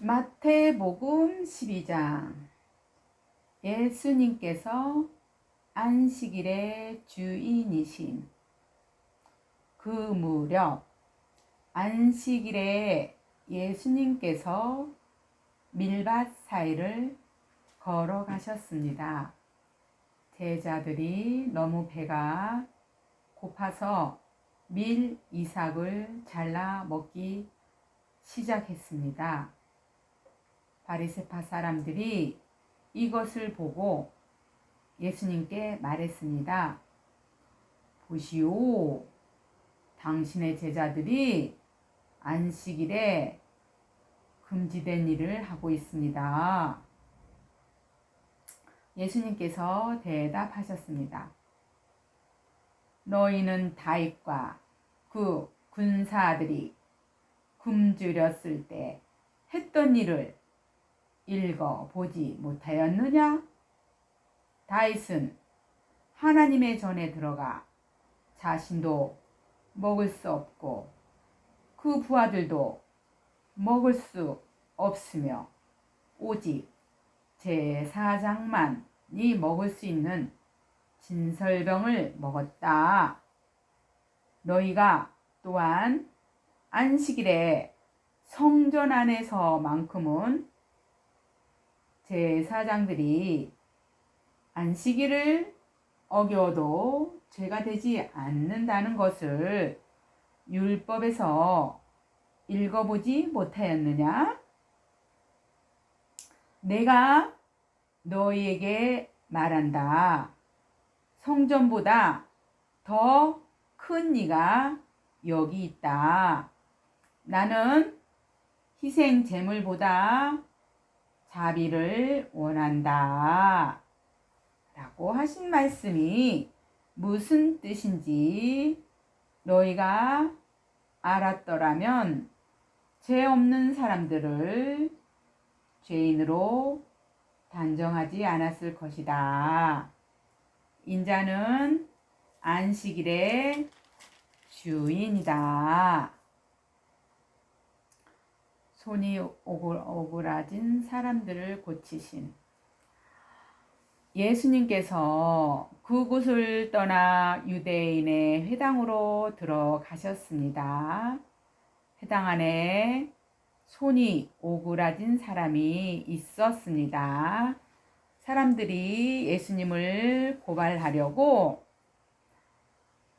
마태복음 12장. 예수님께서 안식일의 주인이신 그 무렵 안식일에 예수님께서 밀밭 사이를 걸어가셨습니다. 제자들이 너무 배가 고파서 밀 이삭을 잘라 먹기 시작했습니다. 바리새파 사람들이 이것을 보고 예수님께 말했습니다. 보시오, 당신의 제자들이 안식일에 금지된 일을 하고 있습니다. 예수님께서 대답하셨습니다. 너희는 다윗과 그 군사들이 굶주렸을 때 했던 일을 읽어보지 못하였느냐? 다윗은 하나님의 전에 들어가 자신도 먹을 수 없고 그 부하들도 먹을 수 없으며 오직 제사장만이 먹을 수 있는 진설병을 먹었다. 너희가 또한 안식일에 성전 안에서만큼은 제사장들이 안식일을 어겨도 죄가 되지 않는다는 것을 율법에서 읽어보지 못하였느냐? 내가 너희에게 말한다. 성전보다 더 큰 이가 여기 있다. 나는 희생 제물보다 자비를 원한다. 라고 하신 말씀이 무슨 뜻인지 너희가 알았더라면 죄 없는 사람들을 죄인으로 단정하지 않았을 것이다. 인자는 안식일의 주인이다. 손이 오그라진 사람들을 고치신 예수님께서 그곳을 떠나 유대인의 회당으로 들어가셨습니다. 회당 안에 손이 오그라진 사람이 있었습니다. 사람들이 예수님을 고발하려고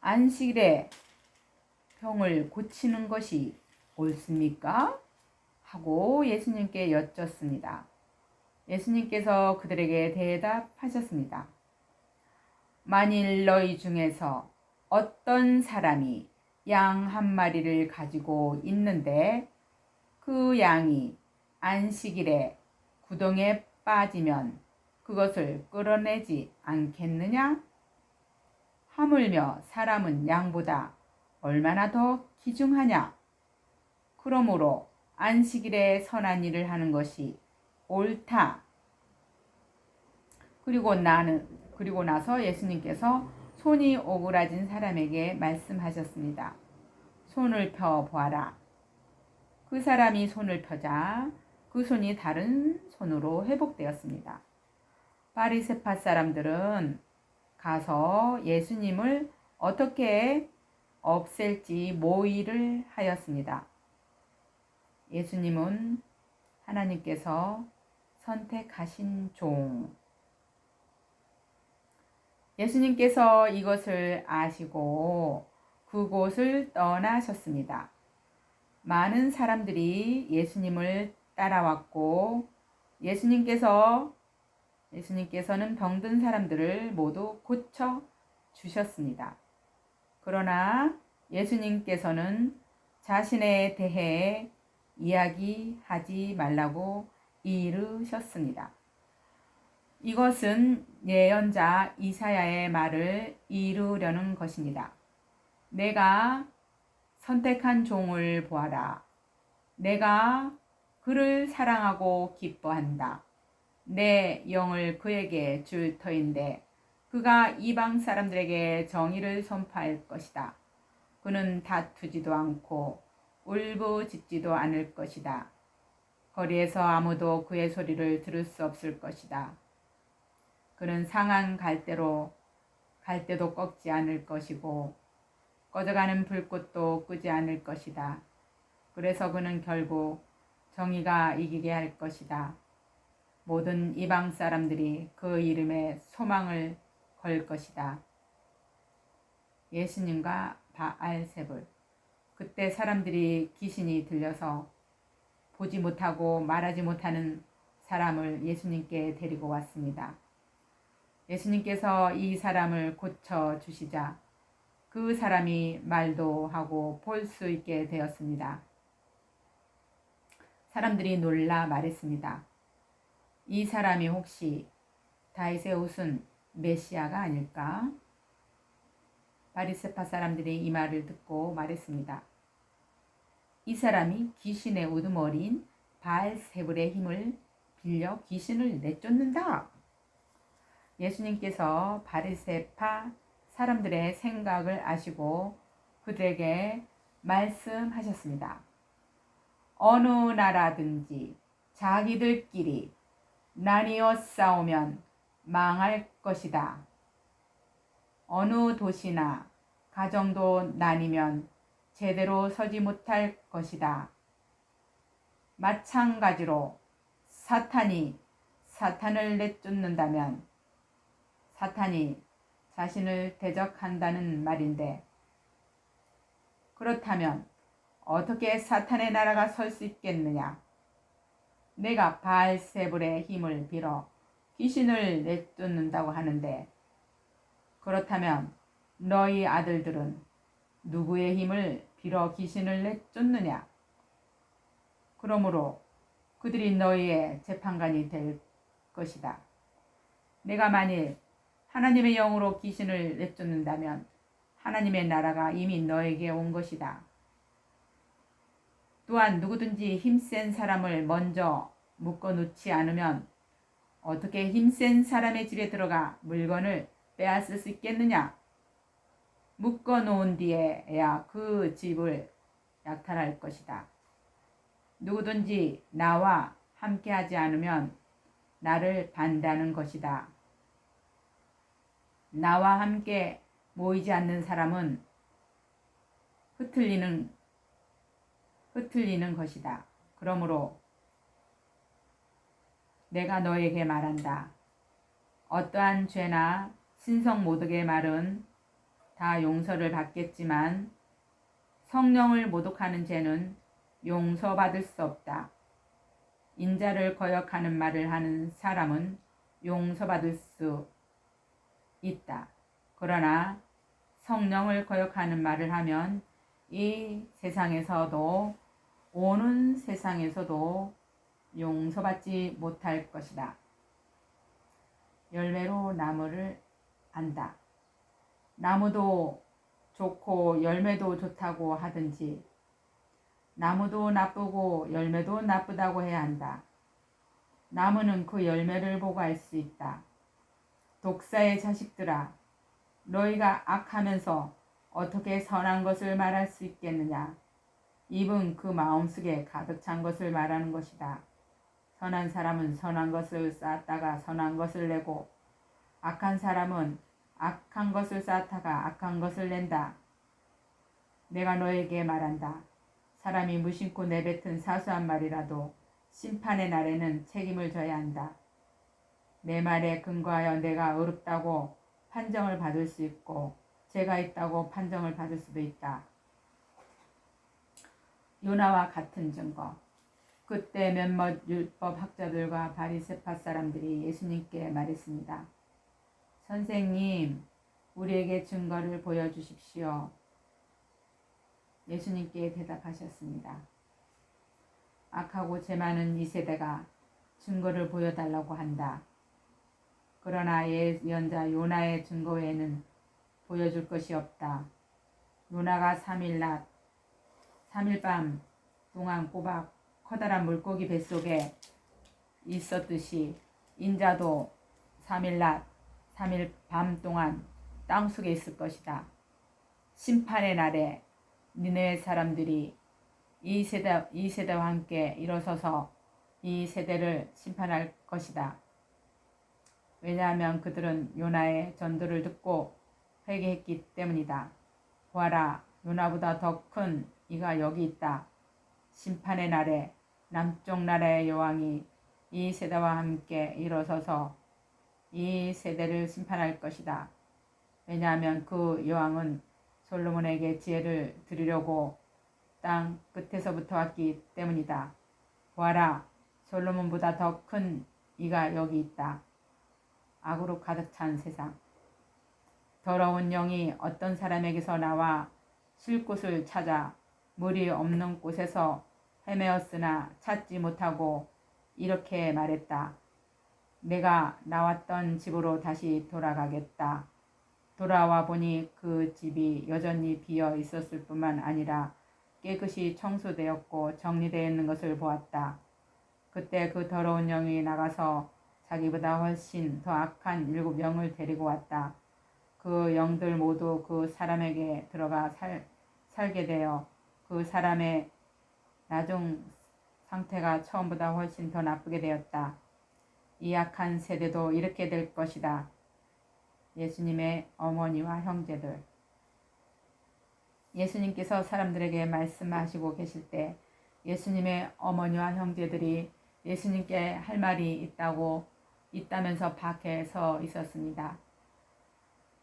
안식일에 병을 고치는 것이 옳습니까? 하고 예수님께 여쭙습니다. 예수님께서 그들에게 대답하셨습니다. 만일 너희 중에서 어떤 사람이 양 한 마리를 가지고 있는데 그 양이 안식일에 구덩이에 빠지면 그것을 끌어내지 않겠느냐? 하물며 사람은 양보다 얼마나 더 귀중하냐? 그러므로 안식일에 선한 일을 하는 것이 옳다. 그리고 나서 예수님께서 손이 오그라진 사람에게 말씀하셨습니다. 손을 펴 보아라. 그 사람이 손을 펴자 그 손이 다른 손으로 회복되었습니다. 바리새파 사람들은 가서 예수님을 어떻게 없앨지 모의를 하였습니다. 예수님은 하나님께서 선택하신 종. 예수님께서 이것을 아시고 그곳을 떠나셨습니다. 많은 사람들이 예수님을 따라왔고 예수님께서는 병든 사람들을 모두 고쳐 주셨습니다. 그러나 예수님께서는 자신에 대해 이야기하지 말라고 이르셨습니다. 이것은 예언자 이사야의 말을 이루려는 것입니다. 내가 선택한 종을 보아라. 내가 그를 사랑하고 기뻐한다. 내 영을 그에게 줄 터인데 그가 이방 사람들에게 정의를 선포할 것이다. 그는 다투지도 않고 울부짖지도 않을 것이다. 거리에서 아무도 그의 소리를 들을 수 없을 것이다. 그는 상한 갈대도 꺾지 않을 것이고 꺼져가는 불꽃도 끄지 않을 것이다. 그래서 그는 결국 정의가 이기게 할 것이다. 모든 이방 사람들이 그 이름에 소망을 걸 것이다. 예수님과 바알세불. 그때 사람들이 귀신이 들려서 보지 못하고 말하지 못하는 사람을 예수님께 데리고 왔습니다. 예수님께서 이 사람을 고쳐 주시자 그 사람이 말도 하고 볼 수 있게 되었습니다. 사람들이 놀라 말했습니다. 이 사람이 혹시 다윗의 옷은 메시아가 아닐까? 바리새파 사람들이 이 말을 듣고 말했습니다. 이 사람이 귀신의 우두머리인 바알세불의 힘을 빌려 귀신을 내쫓는다. 예수님께서 바리새파 사람들의 생각을 아시고 그들에게 말씀하셨습니다. 어느 나라든지 자기들끼리 나뉘어 싸우면 망할 것이다. 어느 도시나 가정도 나뉘면 제대로 서지 못할 것이다. 마찬가지로 사탄이 사탄을 내쫓는다면 사탄이 자신을 대적한다는 말인데, 그렇다면 어떻게 사탄의 나라가 설 수 있겠느냐? 내가 바알세불의 힘을 빌어 귀신을 내쫓는다고 하는데, 그렇다면 너희 아들들은 누구의 힘을 빌어 귀신을 내쫓느냐? 그러므로 그들이 너희의 재판관이 될 것이다. 내가 만일 하나님의 영으로 귀신을 내쫓는다면 하나님의 나라가 이미 너에게 온 것이다. 또한 누구든지 힘센 사람을 먼저 묶어 놓지 않으면 어떻게 힘센 사람의 집에 들어가 물건을 빼앗을 수 있겠느냐? 묶어 놓은 뒤에야 그 집을 약탈할 것이다. 누구든지 나와 함께하지 않으면 나를 반대하는 것이다. 나와 함께 모이지 않는 사람은 흩을리는 것이다. 그러므로 내가 너에게 말한다. 어떠한 죄나 신성 모독의 말은 다 용서를 받겠지만 성령을 모독하는 죄는 용서받을 수 없다. 인자를 거역하는 말을 하는 사람은 용서받을 수 있다. 그러나 성령을 거역하는 말을 하면 이 세상에서도 오는 세상에서도 용서받지 못할 것이다. 열매로 나무를 안다. 나무도 좋고 열매도 좋다고 하든지 나무도 나쁘고 열매도 나쁘다고 해야 한다. 나무는 그 열매를 보고 알 수 있다. 독사의 자식들아, 너희가 악하면서 어떻게 선한 것을 말할 수 있겠느냐? 입은 그 마음속에 가득 찬 것을 말하는 것이다. 선한 사람은 선한 것을 쌓았다가 선한 것을 내고 악한 사람은 악한 것을 쌓다가 악한 것을 낸다. 내가 너에게 말한다. 사람이 무심코 내뱉은 사소한 말이라도 심판의 날에는 책임을 져야 한다. 내 말에 근거하여 내가 의롭다고 판정을 받을 수 있고 죄가 있다고 판정을 받을 수도 있다. 요나와 같은 증거. 그때 몇몇 율법 학자들과 바리새파 사람들이 예수님께 말했습니다. 선생님, 우리에게 증거를 보여주십시오. 예수님께 대답하셨습니다. 악하고 죄 많은 이 세대가 증거를 보여달라고 한다. 그러나 예언자 요나의 증거 외에는 보여줄 것이 없다. 요나가 3일 낮, 3일 밤 동안 꼬박 커다란 물고기 뱃속에 있었듯이 인자도 3일 낮, 3일 밤 동안 땅속에 있을 것이다. 심판의 날에 니네의 사람들이 이 세대와 함께 일어서서 이 세대를 심판할 것이다. 왜냐하면 그들은 요나의 전도를 듣고 회개했기 때문이다. 보아라, 요나보다 더 큰 이가 여기 있다. 심판의 날에 남쪽 나라의 여왕이 이 세대와 함께 일어서서 이 세대를 심판할 것이다. 왜냐하면 그 여왕은 솔로몬에게 지혜를 드리려고 땅 끝에서부터 왔기 때문이다. 보아라, 솔로몬보다 더 큰 이가 여기 있다. 악으로 가득 찬 세상. 더러운 영이 어떤 사람에게서 나와 쉴 곳을 찾아 물이 없는 곳에서 헤매었으나 찾지 못하고 이렇게 말했다. 내가 나왔던 집으로 다시 돌아가겠다. 돌아와 보니 그 집이 여전히 비어 있었을 뿐만 아니라 깨끗이 청소되었고 정리되어 있는 것을 보았다. 그때 그 더러운 영이 나가서 자기보다 훨씬 더 악한 7영을 데리고 왔다. 그 영들 모두 그 사람에게 들어가 살게 되어 그 사람의 나중 상태가 처음보다 훨씬 더 나쁘게 되었다. 이 악한 세대도 이렇게 될 것이다. 예수님의 어머니와 형제들. 예수님께서 사람들에게 말씀하시고 계실 때 예수님의 어머니와 형제들이 예수님께 할 말이 있다면서 밖에 서 있었습니다.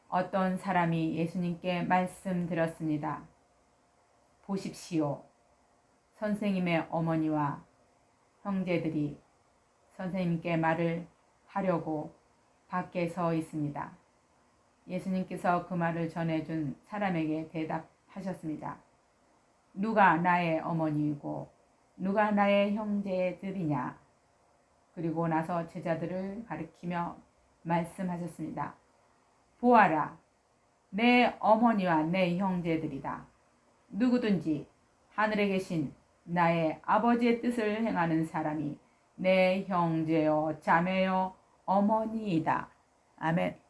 어떤 사람이 예수님께 말씀드렸습니다. 보십시오. 선생님의 어머니와 형제들이 선생님께 말을 하려고 밖에 서 있습니다. 예수님께서 그 말을 전해준 사람에게 대답하셨습니다. 누가 나의 어머니이고 누가 나의 형제들이냐? 그리고 나서 제자들을 가리키며 말씀하셨습니다. 보아라, 내 어머니와 내 형제들이다. 누구든지 하늘에 계신 나의 아버지의 뜻을 행하는 사람이 내 형제요 자매요 어머니이다. 아멘.